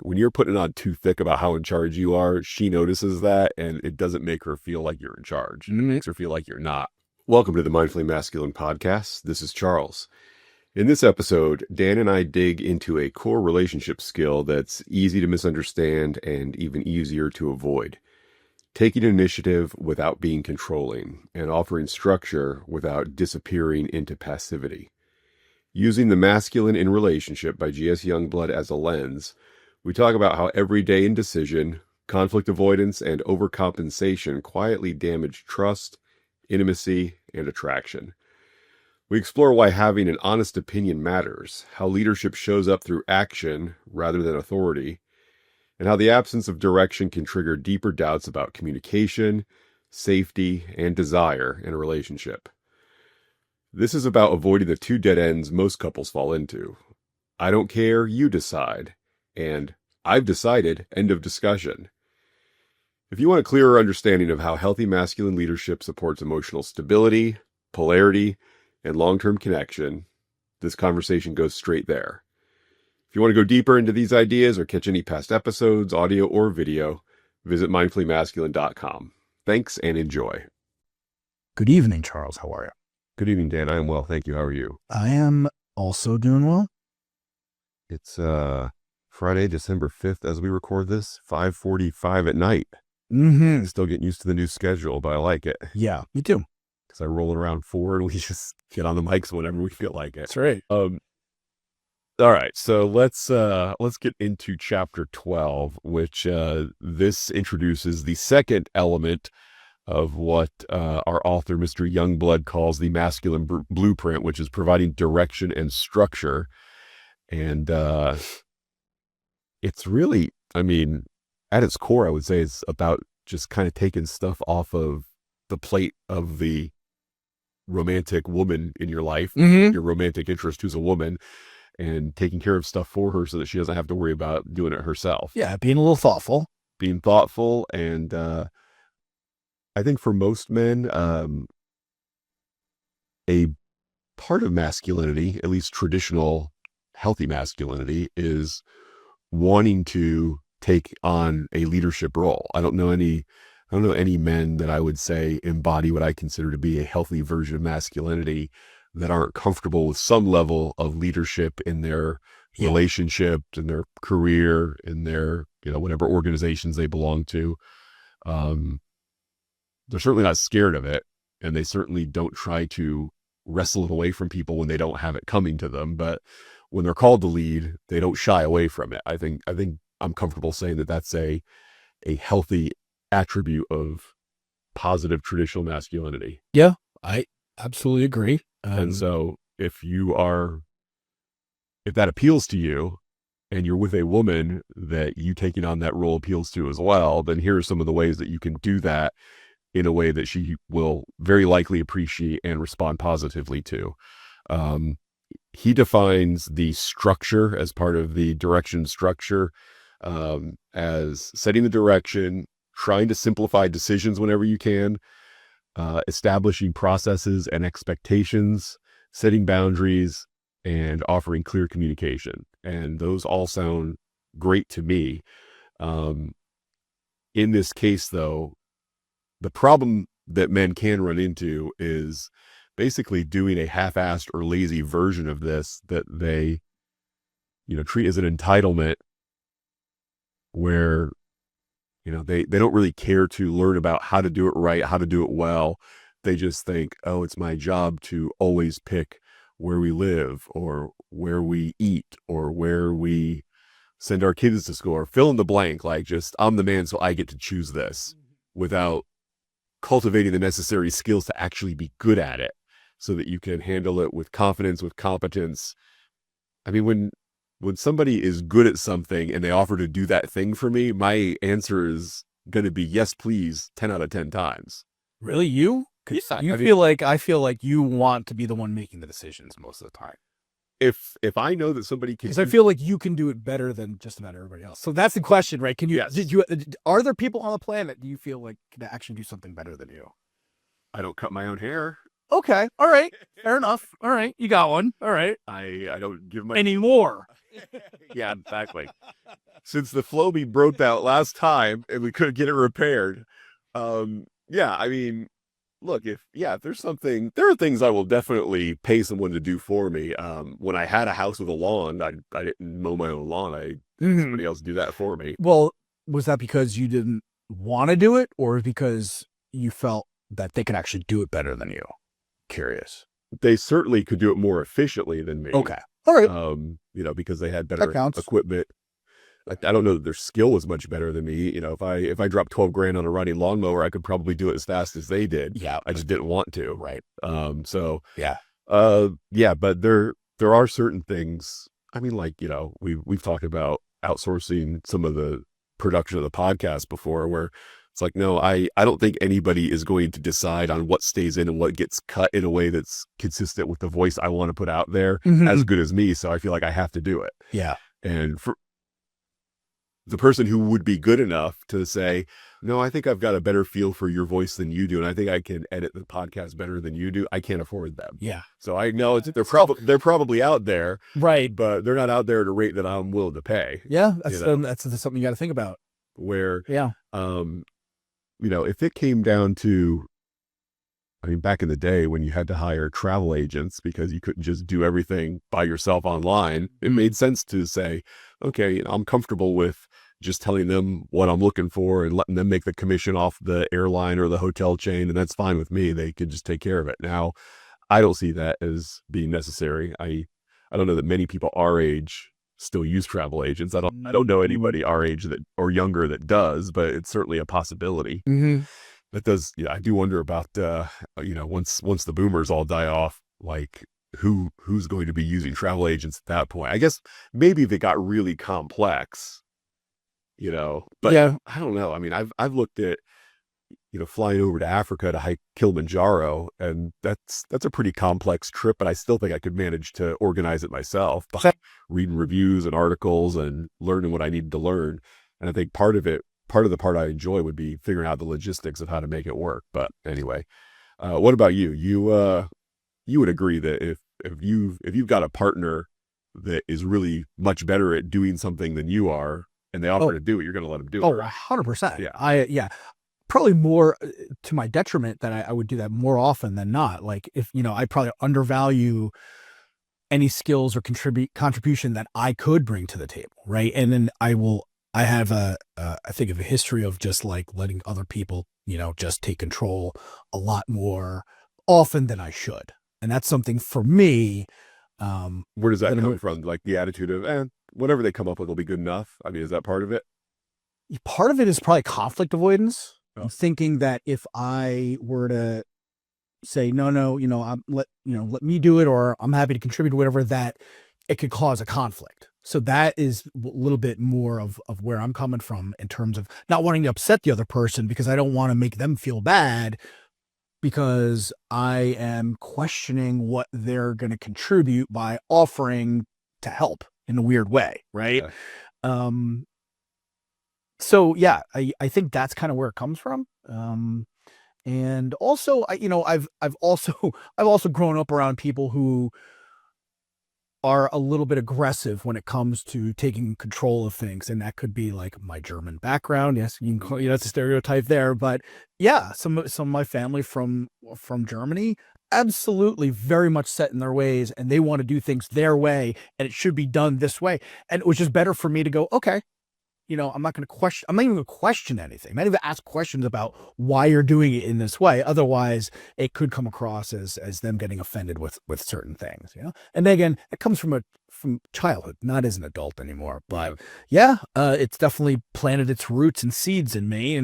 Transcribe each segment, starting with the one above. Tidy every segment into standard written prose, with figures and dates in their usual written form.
when you're putting on too thick about how in charge you are, she notices that, and it doesn't make her feel like you're in charge. It makes her feel like you're not. Welcome to the Mindfully Masculine podcast. This is Charles. In this episode, Dan and I dig into a core relationship skill that's easy to misunderstand and even easier to avoid. Taking initiative without being controlling and offering structure without disappearing into passivity. Using the masculine in relationship by G.S. Youngblood as a lens, we talk about how everyday indecision, conflict avoidance, and overcompensation quietly damage trust, intimacy, and attraction. We explore why having an honest opinion matters, how leadership shows up through action rather than authority, and how the absence of direction can trigger deeper doubts about communication, safety, and desire in a relationship. This is about avoiding the two dead ends most couples fall into. I don't care, you decide. And I've decided, end of discussion. If you want a clearer understanding of how healthy masculine leadership supports emotional stability, polarity, and long-term connection, this conversation goes straight there. If you want to go deeper into these ideas or catch any past episodes, audio or video, visit mindfullymasculine.com. Thanks and enjoy. Good evening, Charles. How are you? Good evening, Dan. I am well, thank you. How are you? I am also doing well. It's Friday, December 5th as we record this, 5:45 at night. Still getting used to the new schedule, but I like it. Yeah, me too. Because I roll it around 4 and we just get on the mics whenever we feel like it. That's right. All right, so let's get into chapter 12, which this introduces the second element of what our author, Mr. Youngblood, calls the masculine blueprint, which is providing direction and structure. And it's really, I mean, at its core, I would say it's about just kind of taking stuff off of the plate of the romantic woman in your life, your romantic interest who's a woman, and taking care of stuff for her so that she doesn't have to worry about doing it herself. Yeah, being a little thoughtful. Being thoughtful. And I think for most men, a part of masculinity, at least traditional healthy masculinity, is wanting to take on a leadership role. I don't know any men that I would say embody what I consider to be a healthy version of masculinity that aren't comfortable with some level of leadership in their relationship, in their career, in their, whatever organizations they belong to. They're certainly not scared of it, and they certainly don't try to wrestle it away from people when they don't have it coming to them. But when they're called to lead, they don't shy away from it. I think I'm comfortable saying that that's a healthy attribute of positive traditional masculinity. Yeah, I absolutely agree. And so if that appeals to you and you're with a woman that you taking on that role appeals to as well, then here are some of the ways that you can do that in a way that she will very likely appreciate and respond positively to. He defines the structure as part of the direction structure as setting the direction, trying to simplify decisions whenever you can, establishing processes and expectations, setting boundaries, and offering clear communication. And those all sound great to me. In this case, though, the problem that men can run into is basically doing a half-assed or lazy version of this that they, treat as an entitlement where, they don't really care to learn about how to do it right, how to do it well. They just think, oh, it's my job to always pick where we live or where we eat or where we send our kids to school or fill in the blank. Like, just, I'm the man, so I get to choose this, without cultivating the necessary skills to actually be good at it so that you can handle it with confidence, with competence. I mean, when somebody is good at something and they offer to do that thing for me, my answer is going to be yes, please, 10 out of 10 times. Really? You? I feel like you want to be the one making the decisions most of the time. If I know that somebody can, because I feel like you can do it better than just about everybody else. So that's the question, right? Can you? Yes. Are there people on the planet do you feel like can actually do something better than you? I don't cut my own hair. Okay. All right. Fair enough. All right. You got one. All right. I don't give my Anymore. yeah, exactly. Since the Flowbee broke that last time and we couldn't get it repaired, yeah, I mean, look, if there's something, there are things I will definitely pay someone to do for me. When I had a house with a lawn, I didn't mow my own lawn. I somebody else do that for me. Well, was that because you didn't want to do it, or because you felt that they could actually do it better than you? Curious. They certainly could do it more efficiently than me. Okay. All right. Because they had That better counts. equipment. I don't know that their skill was much better than me. If I dropped 12 grand on a running lawnmower, I could probably do it as fast as they did. Yeah. I just didn't want to. Right. So Yeah. yeah, but there are certain things. I mean, like, we've talked about outsourcing some of the production of the podcast before, where it's like, no, I don't think anybody is going to decide on what stays in and what gets cut in a way that's consistent with the voice I want to put out there as good as me. So I feel like I have to do it. Yeah. And for the person who would be good enough to say, no, I think I've got a better feel for your voice than you do, and I think I can edit the podcast better than you do, I can't afford them. Yeah. So I acknowledge that they're probably out there, right? But they're not out there at a rate that I'm willing to pay. Yeah, that's something you got to think about. Where, yeah, if it came down to, I mean, back in the day when you had to hire travel agents because you couldn't just do everything by yourself online, it made sense to say, okay, I'm comfortable with just telling them what I'm looking for and letting them make the commission off the airline or the hotel chain. And that's fine with me. They could just take care of it. Now, I don't see that as being necessary. I don't know that many people our age still use travel agents. I don't know anybody our age that or younger that does, but it's certainly a possibility. That does, I do wonder about, once the boomers all die off, like who's going to be using travel agents at that point? I guess maybe if it got really complex, but yeah, I don't know. I mean, I've looked at, flying over to Africa to hike Kilimanjaro, and that's a pretty complex trip, but I still think I could manage to organize it myself by reading reviews and articles and learning what I needed to learn. And I think part of the part I enjoy would be figuring out the logistics of how to make it work. But anyway, what about you? You would agree that if you've got a partner that is really much better at doing something than you are, and they offer to do it, you're going to let them do it. 100%. Yeah. Probably more to my detriment that I would do that more often than not. Like if, I probably undervalue any skills or contribution that I could bring to the table. Right. And then I have I think of a history of just like letting other people, just take control a lot more often than I should. And that's something for me. Where does that come from? Like the attitude of, whatever they come up with will be good enough. I mean, is that part of it? Part of it is probably conflict avoidance. I'm thinking that if I were to say, no, let me do it, or I'm happy to contribute to whatever, that it could cause a conflict. So that is a little bit more of where I'm coming from in terms of not wanting to upset the other person, because I don't want to make them feel bad because I am questioning what they're going to contribute by offering to help in a weird way. Right. Yeah. So yeah, I think that's kind of where it comes from. And also I've also grown up around people who are a little bit aggressive when it comes to taking control of things. And that could be like my German background. Yes, you can call, that's a stereotype there, but yeah, some of my family from Germany, absolutely very much set in their ways, and they want to do things their way, and it should be done this way. And it was just better for me to go, okay, I'm not even going to question anything. I'm not even ask questions about why you're doing it in this way. Otherwise, it could come across as them getting offended with certain things, And again, it comes from childhood, not as an adult anymore. But yeah, it's definitely planted its roots and seeds in me,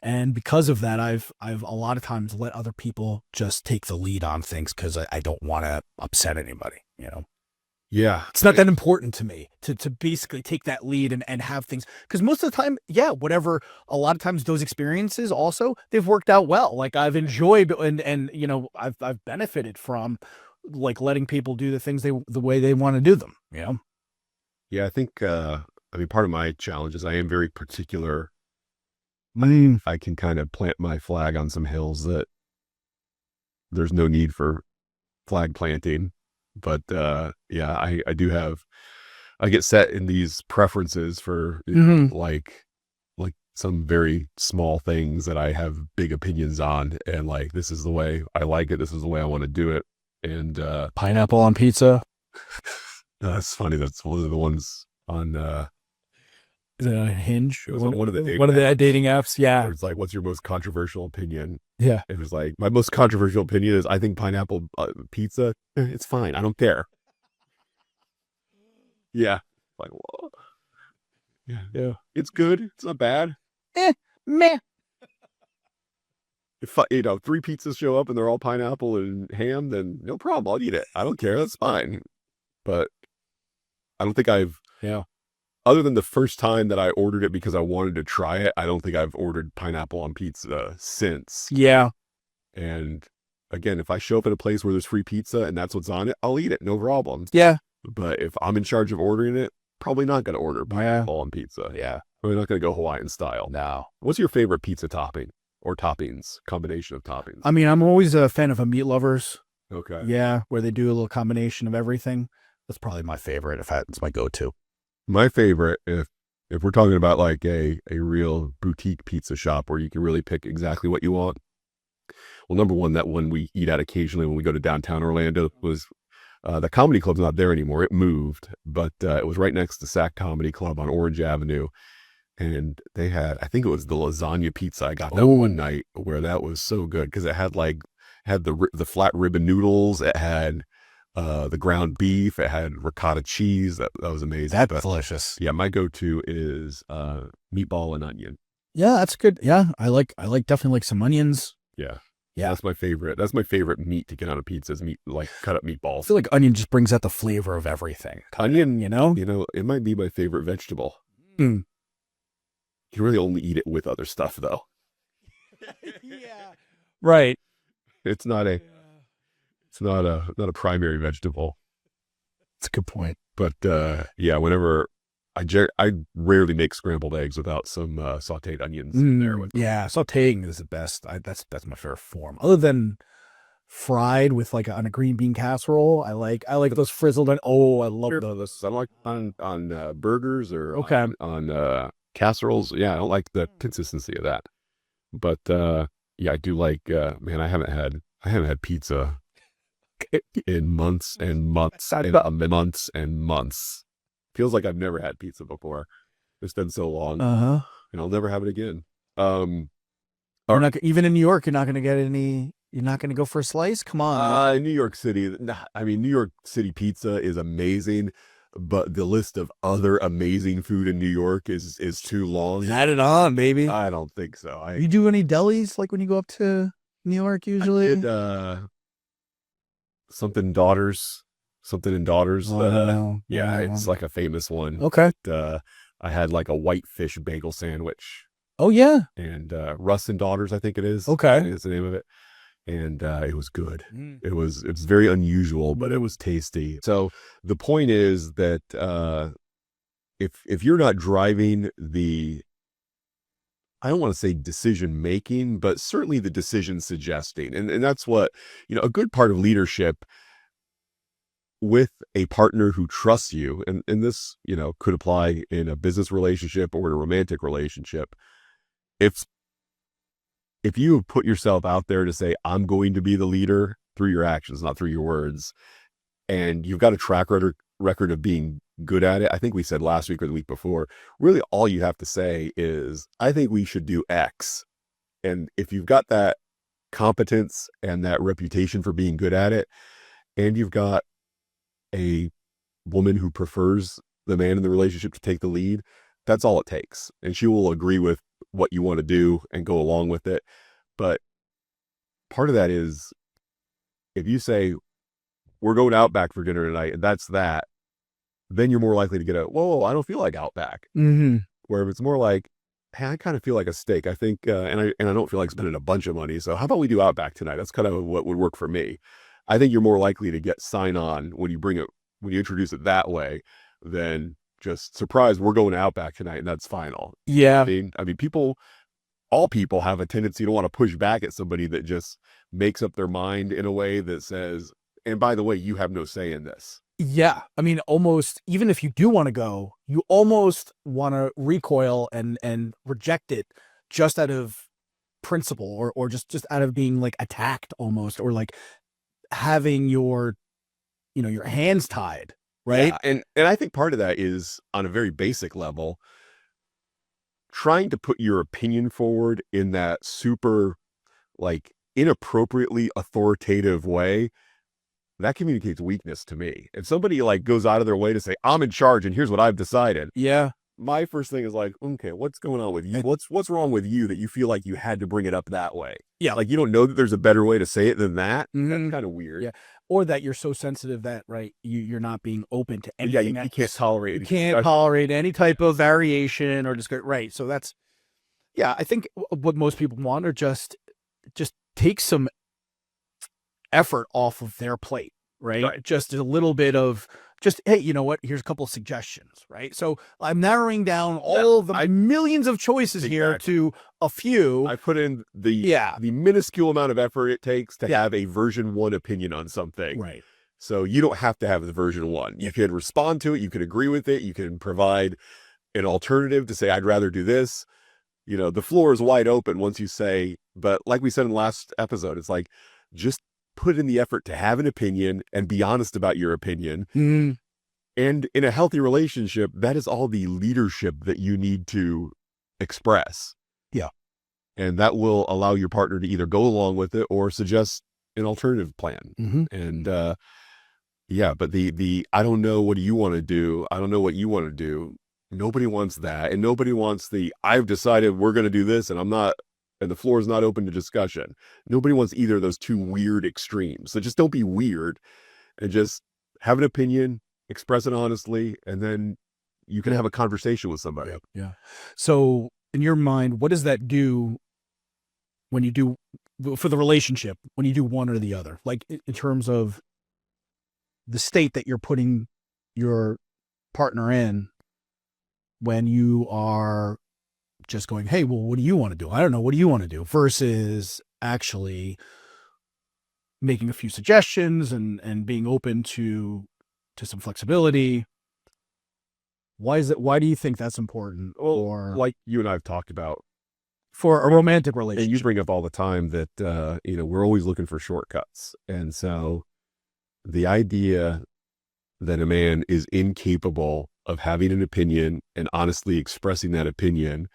and because of that, I've a lot of times let other people just take the lead on things because I don't want to upset anybody, Yeah. It's not that important to me to basically take that lead and have things, because most of the time, whatever, a lot of times those experiences also, they've worked out well. Like I've enjoyed and I've benefited from like letting people do the things the way they want to do them. Yeah. I think, part of my challenge is I am very particular. I can kind of plant my flag on some hills that there's no need for flag planting. But yeah, I do have, I get set in these preferences for like some very small things that I have big opinions on, and like, this is the way I like it, this is the way I want to do it. And Pineapple on pizza. that's funny. That's one of the ones on Is it on Hinge? it was on one of the dating apps. Yeah. It's like, what's your most controversial opinion? Yeah. It was like, my most controversial opinion is I think pineapple pizza, it's fine. I don't care. Yeah. Like, whoa. Yeah. It's good. It's not bad. Meh. If three pizzas show up and they're all pineapple and ham, then no problem. I'll eat it. I don't care. That's fine. But I don't think other than the first time that I ordered it because I wanted to try it, I don't think I've ordered pineapple on pizza since. Yeah. And again, if I show up at a place where there's free pizza and that's what's on it, I'll eat it. No problem. Yeah. But if I'm in charge of ordering it, probably not going to order pineapple on pizza. Yeah. We're not going to go Hawaiian style. No. What's your favorite pizza topping or toppings, combination of toppings? I mean, I'm always a fan of a Meat Lovers. Okay. Yeah, where they do a little combination of everything. That's probably my favorite. It's my go-to. My favorite, if we're talking about like a real boutique pizza shop where you can really pick exactly what you want. Well, number one, that one we eat at occasionally when we go to downtown Orlando was the comedy club's not there anymore. It moved, but it was right next to Sac Comedy Club on Orange Avenue. And they had, I think it was the lasagna pizza I got that one night, where that was so good because it had the flat ribbon noodles. It had the ground beef. It had ricotta cheese. That was amazing. That's delicious. Yeah, my go-to is meatball and onion. Yeah, that's good. Yeah, I definitely like some onions. Yeah. Yeah. That's my favorite. That's my favorite meat to get on a pizza is meat, like cut up meatballs. I feel like onion just brings out the flavor of everything. Onion, you know, it might be my favorite vegetable. Mm. You really only eat it with other stuff though. Yeah. Right. It's not a primary vegetable. That's a good point. But yeah, whenever I rarely make scrambled eggs without some sauteed onions in there. Yeah, sauteing is the best. That's my favorite form. Other than fried with like on a green bean casserole, I like those frizzled. I love those. I don't like on burgers or Okay. on casseroles. Yeah, I don't like the consistency of that. But yeah, I do like. Man, I haven't had pizza in months and months and months and months. Feels like I've never had pizza before. It's been so long, and I'll never have it again. Even in New York, you're not going to get any. You're not going to go for a slice. Come on. New York City. I mean, New York City pizza is amazing, but the list of other amazing food in New York is too long. Add it on, baby. I don't think so. You do any delis like when you go up to New York? Usually, I did, something in Daughters. Yeah, it's like a famous one. Okay. I had like a whitefish bagel sandwich. Oh yeah. And Russ and Daughters, I think it is. Okay, is the name of it. And it was good. It's very unusual, but it was tasty. So the point is that if you're not driving the, I don't want to say decision making, but certainly the decision suggesting, and that's what, a good part of leadership with a partner who trusts you, and this, could apply in a business relationship or a romantic relationship. If you put yourself out there to say, I'm going to be the leader through your actions, not through your words, and you've got a track record of being good at it, I think we said last week or the week before, really all you have to say is, I think we should do X. And if you've got that competence and that reputation for being good at it, and you've got a woman who prefers the man in the relationship to take the lead, that's all it takes. And she will agree with what you want to do and go along with it. But part of that is, if you say, we're going Outback for dinner tonight, and that's that, then you're more likely to get a, whoa, I don't feel like Outback. Where if it's more like, hey, I kind of feel like a steak, I think, and I don't feel like spending a bunch of money, so how about we do Outback tonight? That's kind of what would work for me. I think you're more likely to get sign on when you introduce it that way than just, surprise, we're going to Outback tonight, and that's final. Yeah. I mean, people, all people have a tendency to want to push back at somebody that just makes up their mind in a way that says, and by the way, you have no say in this. Yeah. I mean, almost, even if you do want to go, you almost want to recoil and reject it just out of principle, or just out of being like attacked almost, or like having your, your hands tied. Right. Yeah, and I think part of that is on a very basic level, trying to put your opinion forward in that super, like, inappropriately authoritative way, that communicates weakness to me. If somebody like goes out of their way to say, I'm in charge and here's what I've decided. Yeah. My first thing is like, okay, what's going on with you? What's wrong with you that you feel like you had to bring it up that way? Yeah. Like, you don't know that there's a better way to say it than that? That's kind of weird. Yeah. Or that you're so sensitive that, right, you're not being open to anything. Yeah, you can't tolerate it. You can't tolerate any type of variation or just right. So that's, yeah, I think what most people want are just take some effort off of their plate, right? Just a little bit of hey, you know what? Here's a couple of suggestions, right? So I'm narrowing down all the millions of choices here to a few. I put in the minuscule amount of effort it takes to have a version 1 opinion on something. Right. So you don't have to have the version 1. You can respond to it. You can agree with it. You can provide an alternative to say, I'd rather do this. The floor is wide open once you say, but like we said in the last episode, it's like, just put in the effort to have an opinion and be honest about your opinion. And in a healthy relationship, that is all the leadership that you need to express. Yeah. And that will allow your partner to either go along with it or suggest an alternative plan. And, but the, I don't know, what do you want to do? I don't know what you want to do. Nobody wants that. And nobody wants I've decided we're going to do this and the floor is not open to discussion. Nobody wants either of those two weird extremes. So just don't be weird and just have an opinion, express it honestly, and then you can have a conversation with somebody. Yeah. So in your mind, what does that do when you do for the relationship, when you do one or the other, like in terms of the state that you're putting your partner in when you are just going, hey, well, what do you want to do? I don't know. What do you want to do? Versus actually making a few suggestions and being open to some flexibility. Why do you think that's important? Or like you and I have talked about for a romantic relationship. And you bring up all the time that, we're always looking for shortcuts. And so the idea that a man is incapable of having an opinion and honestly expressing that opinion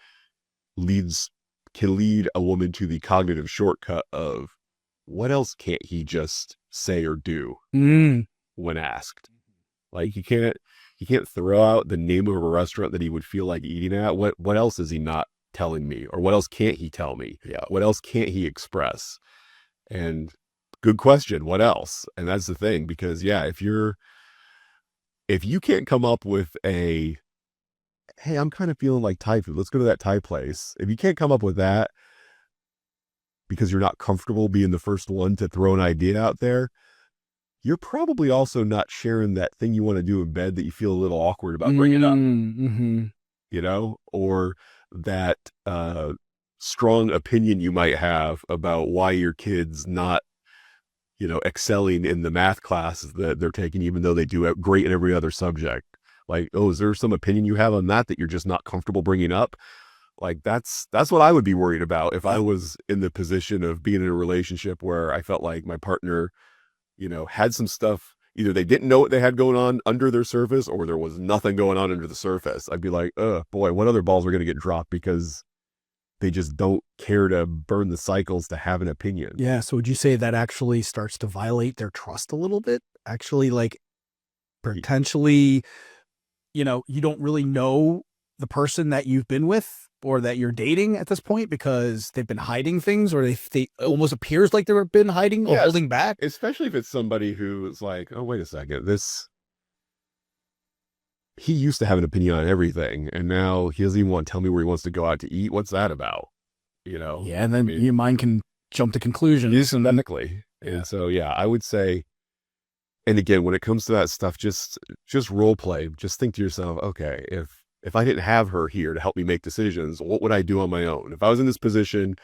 can lead a woman to the cognitive shortcut of, what else can't he just say or do when asked? Like, he can't throw out the name of a restaurant that he would feel like eating at. What else is he not telling me? Or what else can't he tell me? Yeah. What else can't he express? And good question. What else? And that's the thing, because if you can't come up with hey, I'm kind of feeling like Thai food, let's go to that Thai place. If you can't come up with that because you're not comfortable being the first one to throw an idea out there, you're probably also not sharing that thing you want to do in bed that you feel a little awkward about bringing up, or that strong opinion you might have about why your kid's not, excelling in the math classes that they're taking, even though they do great in every other subject. Like, oh, is there some opinion you have on that you're just not comfortable bringing up? Like, that's what I would be worried about if I was in the position of being in a relationship where I felt like my partner, had some stuff, either they didn't know what they had going on under their surface or there was nothing going on under the surface. I'd be like, oh boy, what other balls are going to get dropped because they just don't care to burn the cycles to have an opinion. Yeah. So would you say that actually starts to violate their trust a little bit? Actually, like, potentially, you don't really know the person that you've been with or that you're dating at this point because they've been hiding things, or they almost appears like they've been hiding or holding back. Especially if it's somebody who's like, oh, wait a second, he used to have an opinion on everything, and now he doesn't even want to tell me where he wants to go out to eat. What's that about? Yeah, and then your mind can jump to conclusions. Technically. And so, I would say, and again, when it comes to that stuff, just role play, just think to yourself, okay, if I didn't have her here to help me make decisions, what would I do on my own? If I was in this position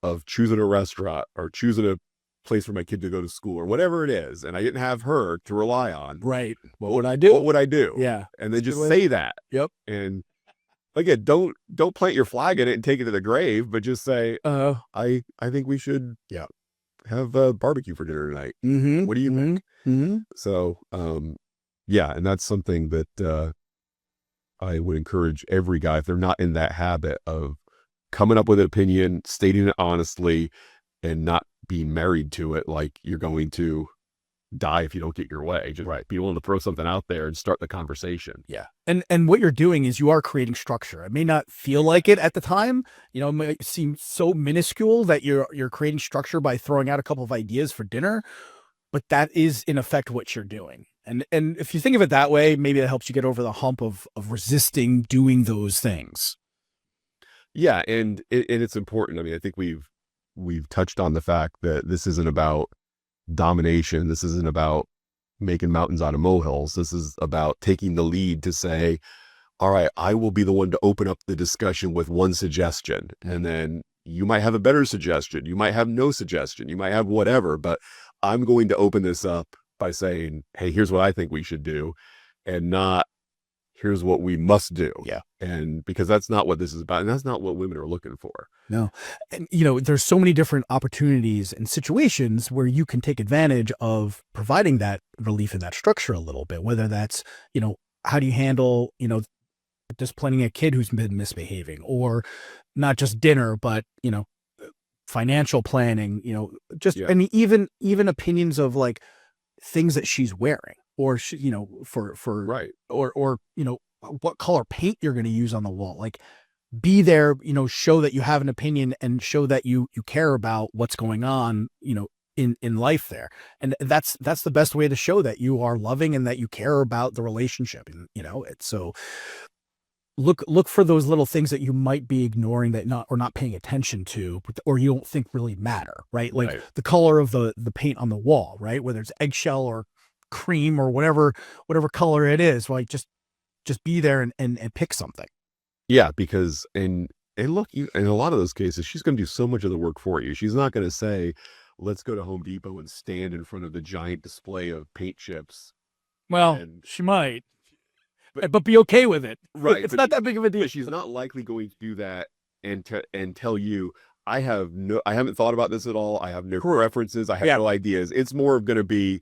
of choosing a restaurant or choosing a place for my kid to go to school or whatever it is, and I didn't have her to rely on, Right. What would I do? What would I do? Yeah. And then just say that. Yep. And again, don't plant your flag in it and take it to the grave, but just say, I think we should have a barbecue for dinner tonight. Mm-hmm. What do you think? Mm-hmm. So, yeah, and that's something that I would encourage every guy, if they're not in that habit of coming up with an opinion, stating it honestly, and not being married to it like you're going to die if you don't get your way. Just be willing to throw something out there and start the conversation. Yeah. And what you're doing is you are creating structure. It may not feel like it at the time, you know, it might seem so minuscule that you're creating structure by throwing out a couple of ideas for dinner, but that is in effect what you're doing. And if you think of it that way, maybe that helps you get over the hump of resisting doing those things. Yeah, and it's important. I mean, I think we've touched on the fact that this isn't about domination. This isn't about making mountains out of molehills. This is about taking the lead to say, all right, I will be the one to open up the discussion with one suggestion. And then you might have a better suggestion. You might have no suggestion. You might have whatever, but I'm going to open this up by saying, hey, here's what I think we should do, and not here's what we must do. Yeah. And because that's not what this is about. And that's not what women are looking for. No. And, you know, there's so many different opportunities and situations where you can take advantage of providing that relief and that structure a little bit, whether that's, you know, how do you handle, you know, disciplining a kid who's been misbehaving, or not just dinner, but, you know, financial planning, you know, just, I mean, even opinions of like things that she's wearing, or she, you know, for or you know, what color paint you're going to use on the wall. Like, be there, you know, show that you have an opinion and show that you care about what's going on, you know, in life there. And that's the best way to show that you are loving and that you care about the relationship. And, you know, it's so look for those little things that you might be ignoring, that not paying attention to, or you don't think really matter, right? Like the color of the paint on the wall, right? Whether it's eggshell or cream or whatever color it is, like just be there and pick something. Yeah, because and look, in a lot of those cases, she's going to do so much of the work for you. She's not going to say, let's go to Home Depot and stand in front of the giant display of paint chips. Well, she might, but be okay with it. Right. It's not that big of a deal. But she's not likely going to do that and tell you, I haven't thought about this at all. I have no preferences. I have no ideas. It's more going to be,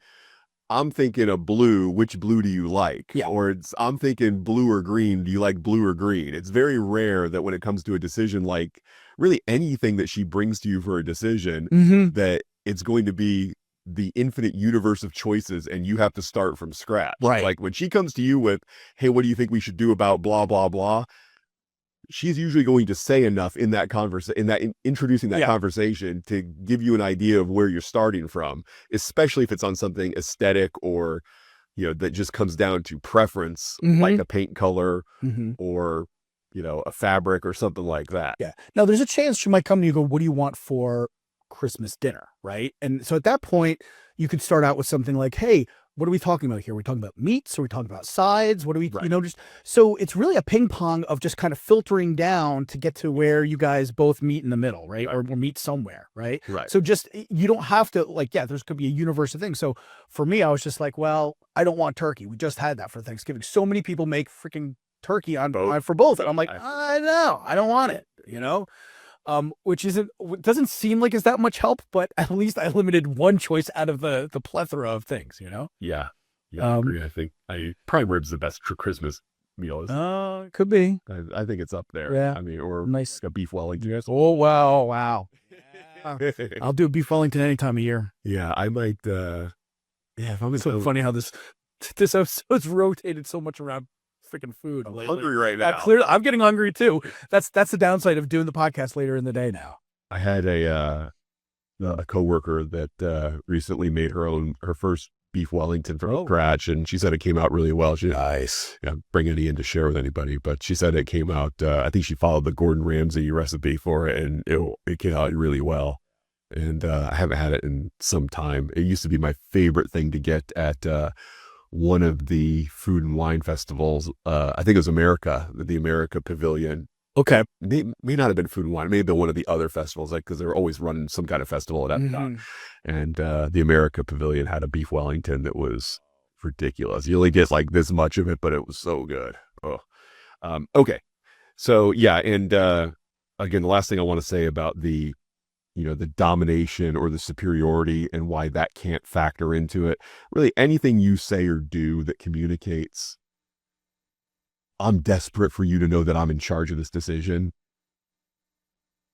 I'm thinking of blue. Which blue do you like? Yeah. Or I'm thinking blue or green. Do you like blue or green? It's very rare that when it comes to a decision, like really anything that she brings to you for a decision, that it's going to be the infinite universe of choices and you have to start from scratch. Right. Like when she comes to you with, hey, what do you think we should do about blah, blah, blah? She's usually going to say enough in that introducing that conversation to give you an idea of where you're starting from, especially if it's on something aesthetic or, you know, that just comes down to preference, like a paint color or, you know, a fabric or something like that. Yeah. Now there's a chance she might come to you and go, what do you want for Christmas dinner? Right. And so at that point you could start out with something like, hey, what are we talking about here? Are we talking about meats? Are we talking about sides? What do we, you know, just, so it's really a ping pong of just kind of filtering down to get to where you guys both meet in the middle, right? Or meet somewhere, right? Right. So just, you don't have to like, yeah, there's could be a universe of things. So for me, I was just like, well, I don't want turkey. We just had that for Thanksgiving. So many people make freaking turkey for both. And I'm like, I know, I don't want it, you know? Which doesn't seem like it's that much help, but at least I limited one choice out of the plethora of things, you know? Yeah. I agree. I think prime rib's the best Christmas meal. It could be. I think it's up there. Yeah. I mean, or nice like a beef Wellington. Oh, wow. I'll do a beef Wellington any time of year. Yeah, I might, if I'm so funny how this episode's rotated so much around freaking food. I'm hungry right now. Clearly, I'm getting hungry too. That's the downside of doing the podcast later in the day now. I had a coworker that recently made her first beef Wellington from scratch, and she said it came out really well. She didn't bring any in to share with anybody, but she said it came out. I think she followed the Gordon Ramsay recipe for it, and it came out really well. And I haven't had it in some time. It used to be my favorite thing to get at one of the food and wine festivals. I think it was the America Pavilion. Okay. May not have been food and wine. It may have been one of the other festivals, like because they're always running some kind of festival at Epcot. Mhm. And the America Pavilion had a beef Wellington that was ridiculous. You only get like this much of it, but it was so good. Oh, okay. So yeah, and again, the last thing I want to say about the domination or the superiority and why that can't factor into it. Really, anything you say or do that communicates, I'm desperate for you to know that I'm in charge of this decision,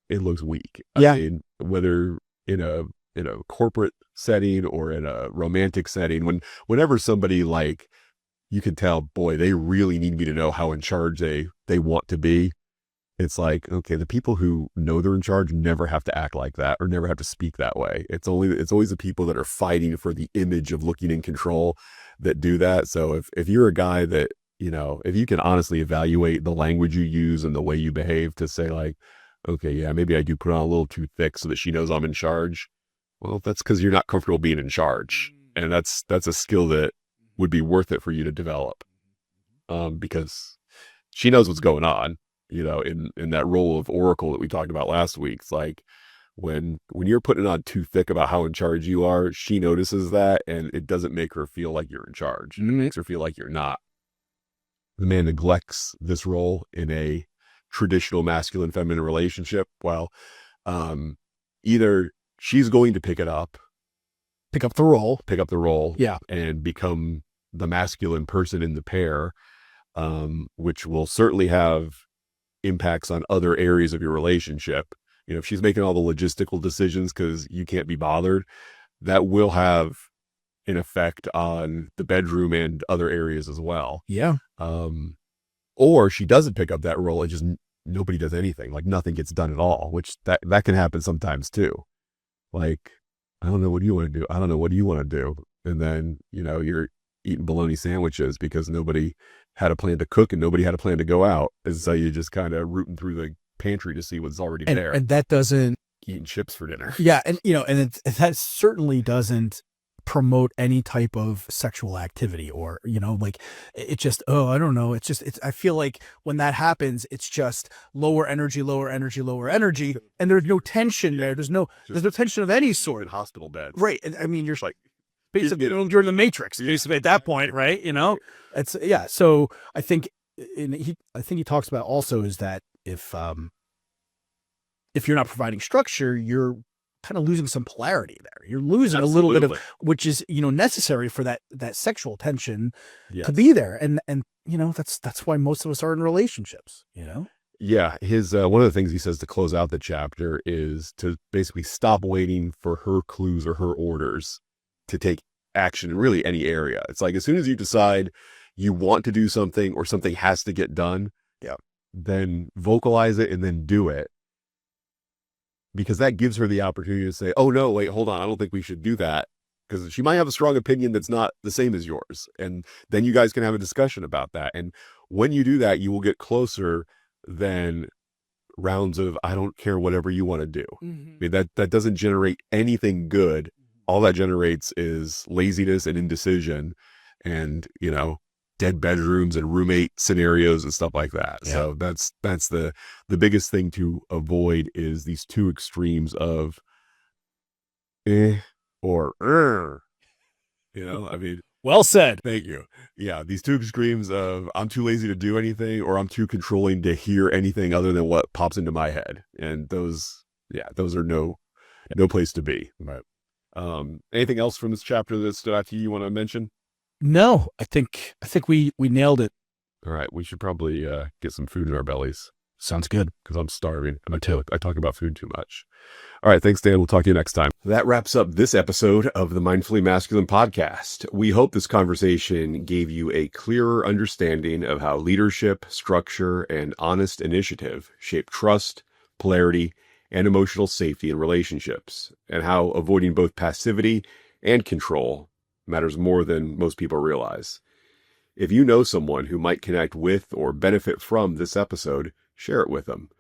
it looks weak. Yeah. I mean, whether in a corporate setting or in a romantic setting, whenever somebody like, you can tell, boy, they really need me to know how in charge they want to be. It's like, okay, the people who know they're in charge never have to act like that or never have to speak that way. It's always the people that are fighting for the image of looking in control that do that. So if you're a guy that, if you can honestly evaluate the language you use and the way you behave to say like, okay, yeah, maybe I do put on a little too thick so that she knows I'm in charge. Well, that's because you're not comfortable being in charge. And that's a skill that would be worth it for you to develop. Because she knows what's going on. In that role of Oracle that we talked about last week. It's like when you're putting on too thick about how in charge you are, she notices that, and it doesn't make her feel like you're in charge. It makes her feel like you're not. The man neglects this role in a traditional masculine feminine relationship. Well, either she's going to pick up the role, Yeah. and become the masculine person in the pair, which will certainly have impacts on other areas of your relationship. If she's making all the logistical decisions because you can't be bothered, that will have an effect on the bedroom and other areas as well. Yeah. Or she doesn't pick up that role and just nobody does anything, like nothing gets done at all, which that can happen sometimes too. Like, I don't know, what do you want to do? I don't know, what do you want to do? And then, you're eating bologna sandwiches because nobody had a plan to cook and nobody had a plan to go out. And so you just kind of rooting through the pantry to see what's already there. And that doesn't, eating chips for dinner. Yeah. And, that certainly doesn't promote any type of sexual activity or, like it just, I don't know. I feel like when that happens, it's just lower energy. And there's no tension there. There's no tension of any sort. In hospital beds. Right. And I mean, you're like, basically you're the Matrix basically at that point, right? It's so I think he talks about also is that if you're not providing structure, you're kind of losing some polarity there. You're losing Absolutely. a little bit of, which is necessary for that sexual tension Yes. to be there. And that's why most of us are in relationships. Yeah, his one of the things he says to close out the chapter is to basically stop waiting for her clues or her orders to take action in really any area. It's like, as soon as you decide you want to do something or something has to get done, then vocalize it and then do it. Because that gives her the opportunity to say, oh no, wait, hold on, I don't think we should do that. Because she might have a strong opinion that's not the same as yours. And then you guys can have a discussion about that. And when you do that, you will get closer than rounds of, I don't care, whatever you want to do. Mm-hmm. I mean, that doesn't generate anything good. All that generates is laziness and indecision and, dead bedrooms and roommate scenarios and stuff like that. Yeah. So that's the biggest thing to avoid is these two extremes of or I mean, well said. Thank you. Yeah, these two extremes of I'm too lazy to do anything or I'm too controlling to hear anything other than what pops into my head. And those are no place to be. Right. Anything else from this chapter that stood out to you want to mention? No, I think we nailed it. All right, we should probably get some food in our bellies. Sounds good. Because I'm starving. Me too. I talk about food too much. All right, thanks, Dan. We'll talk to you next time. That wraps up this episode of the Mindfully Masculine podcast. We hope this conversation gave you a clearer understanding of how leadership, structure, and honest initiative shape trust, polarity, and emotional safety in relationships, and how avoiding both passivity and control matters more than most people realize. If you know someone who might connect with or benefit from this episode, share it with them.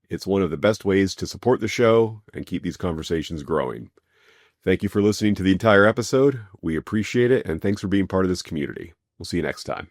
It's one of the best ways to support the show and keep these conversations growing. Thank you for listening to the entire episode. We appreciate it, and thanks for being part of this community. We'll see you next time.